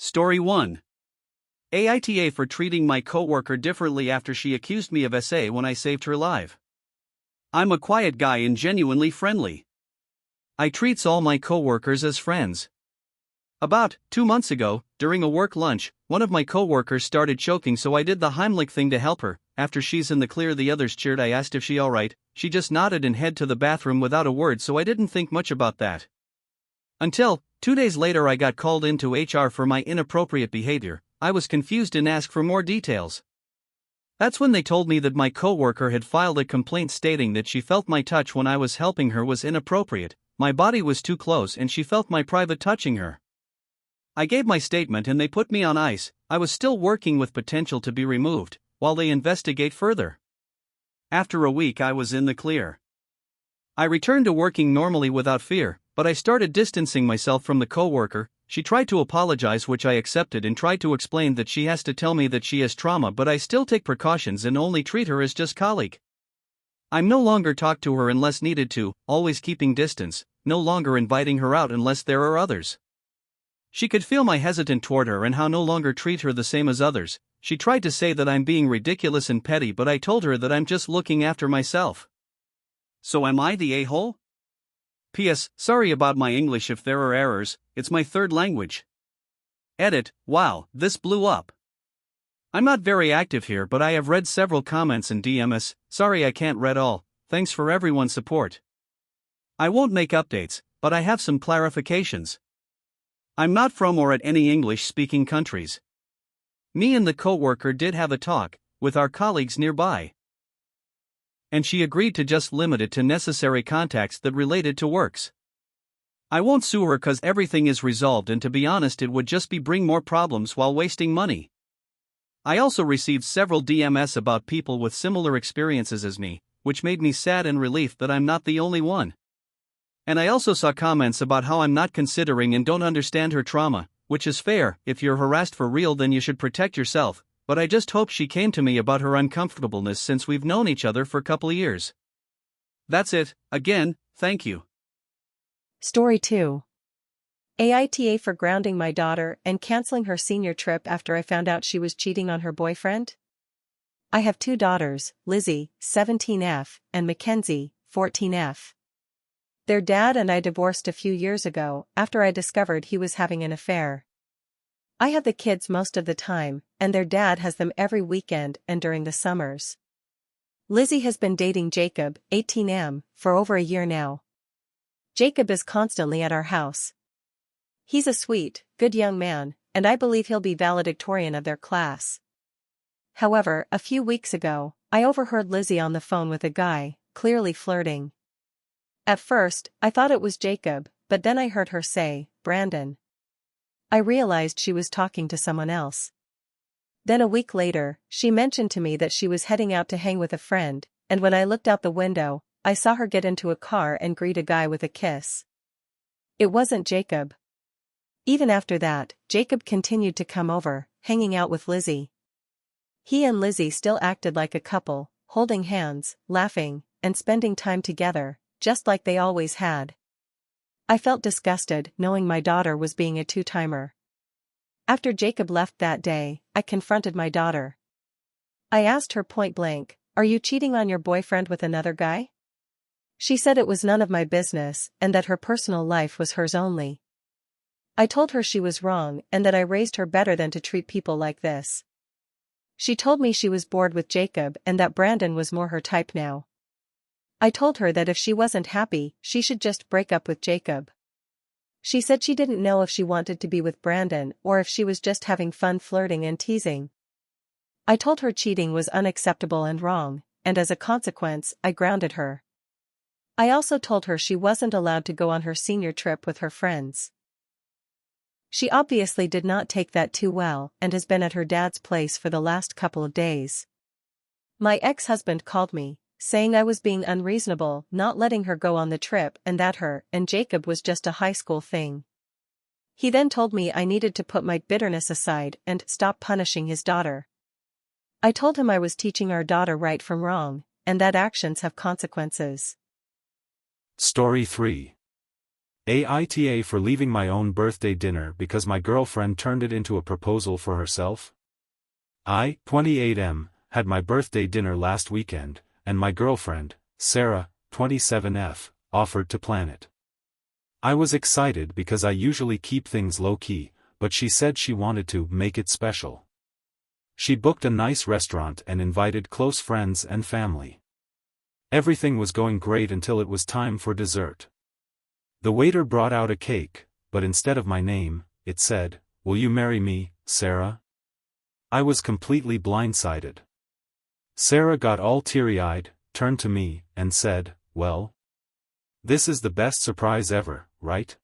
Story 1. AITA for treating my coworker differently after she accused me of SA when I saved her life. I'm a quiet guy and genuinely friendly. I treats all my coworkers as friends. About 2 months ago, during a work lunch, one of my coworkers started choking, so I did the Heimlich thing to help her. After she's in the clear, the others cheered. I asked if she alright, she just nodded and head to the bathroom without a word, so I didn't think much about that. Until 2 days later I got called into HR for my inappropriate behavior. I was confused and asked for more details. That's when they told me that my coworker had filed a complaint stating that she felt my touch when I was helping her was inappropriate, my body was too close and she felt my private touching her. I gave my statement and they put me on ice. I was still working with potential to be removed, while they investigate further. After a week I was in the clear. I returned to working normally without fear, but I started distancing myself from the coworker. She tried to apologize, which I accepted, and tried to explain that she has to tell me that she has trauma, but I still take precautions and only treat her as just colleague. I'm no longer talk to her unless needed to, always keeping distance, no longer inviting her out unless there are others. She could feel my hesitant toward her and how no longer treat her the same as others. She tried to say that I'm being ridiculous and petty, but I told her that I'm just looking after myself. So am I the a-hole? P.S. Sorry about my English if there are errors, it's my third language. Edit. Wow, this blew up. I'm not very active here, but I have read several comments and DMs. Sorry I can't read all. Thanks for everyone's support. I won't make updates, but I have some clarifications. I'm not from or at any English-speaking countries. Me and the coworker did have a talk, with our colleagues nearby. And she agreed to just limit it to necessary contacts that related to works. I won't sue her cause everything is resolved, and to be honest it would just be bring more problems while wasting money. I also received several DMs about people with similar experiences as me, which made me sad and relieved that I'm not the only one. And I also saw comments about how I'm not considering and don't understand her trauma, which is fair. If you're harassed for real then you should protect yourself, but I just hope she came to me about her uncomfortableness since we've known each other for a couple of years. That's it. Again, thank you. Story 2. AITA for grounding my daughter and canceling her senior trip after I found out she was cheating on her boyfriend. I have 2 daughters, Lizzie, 17F, and Mackenzie, 14F. Their dad and I divorced a few years ago after I discovered he was having an affair. I have the kids most of the time, and their dad has them every weekend and during the summers. Lizzie has been dating Jacob, 18M, for over a year now. Jacob is constantly at our house. He's a sweet, good young man, and I believe he'll be valedictorian of their class. However, a few weeks ago, I overheard Lizzie on the phone with a guy, clearly flirting. At first, I thought it was Jacob, but then I heard her say, Brandon. I realized she was talking to someone else. Then a week later, she mentioned to me that she was heading out to hang with a friend, and when I looked out the window, I saw her get into a car and greet a guy with a kiss. It wasn't Jacob. Even after that, Jacob continued to come over, hanging out with Lizzie. He and Lizzie still acted like a couple, holding hands, laughing, and spending time together, just like they always had. I felt disgusted knowing my daughter was being a two-timer. After Jacob left that day, I confronted my daughter. I asked her point blank, "Are you cheating on your boyfriend with another guy?" She said it was none of my business and that her personal life was hers only. I told her she was wrong and that I raised her better than to treat people like this. She told me she was bored with Jacob and that Brandon was more her type now. I told her that if she wasn't happy, she should just break up with Jacob. She said she didn't know if she wanted to be with Brandon or if she was just having fun flirting and teasing. I told her cheating was unacceptable and wrong, and as a consequence, I grounded her. I also told her she wasn't allowed to go on her senior trip with her friends. She obviously did not take that too well and has been at her dad's place for the last couple of days. My ex-husband called me, saying I was being unreasonable not letting her go on the trip and that her and Jacob was just a high school thing. He then told me I needed to put my bitterness aside and stop punishing his daughter. I told him I was teaching our daughter right from wrong, and that actions have consequences. Story 3. AITA for leaving my own birthday dinner because my girlfriend turned it into a proposal for herself? I, 28M, had my birthday dinner last weekend, and my girlfriend, Sarah, 27F, offered to plan it. I was excited because I usually keep things low-key, but she said she wanted to make it special. She booked a nice restaurant and invited close friends and family. Everything was going great until it was time for dessert. The waiter brought out a cake, but instead of my name, it said, "Will you marry me, Sarah?" I was completely blindsided. Sarah got all teary-eyed, turned to me, and said, "Well, this is the best surprise ever, right?"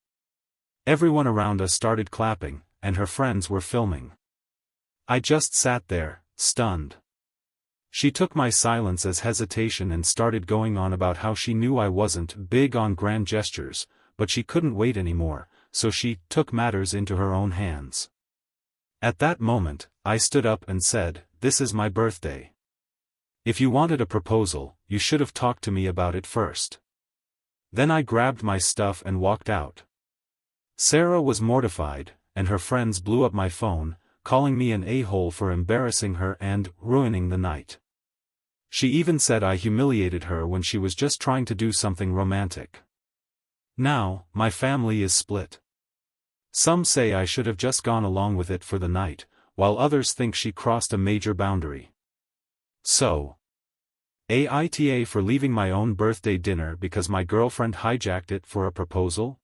Everyone around us started clapping, and her friends were filming. I just sat there, stunned. She took my silence as hesitation and started going on about how she knew I wasn't big on grand gestures, but she couldn't wait anymore, so she took matters into her own hands. At that moment, I stood up and said, "This is my birthday. If you wanted a proposal, you should have talked to me about it first." Then I grabbed my stuff and walked out. Sarah was mortified, and her friends blew up my phone, calling me an a-hole for embarrassing her and ruining the night. She even said I humiliated her when she was just trying to do something romantic. Now, my family is split. Some say I should have just gone along with it for the night, while others think she crossed a major boundary. So, AITA for leaving my own birthday dinner because my girlfriend hijacked it for a proposal?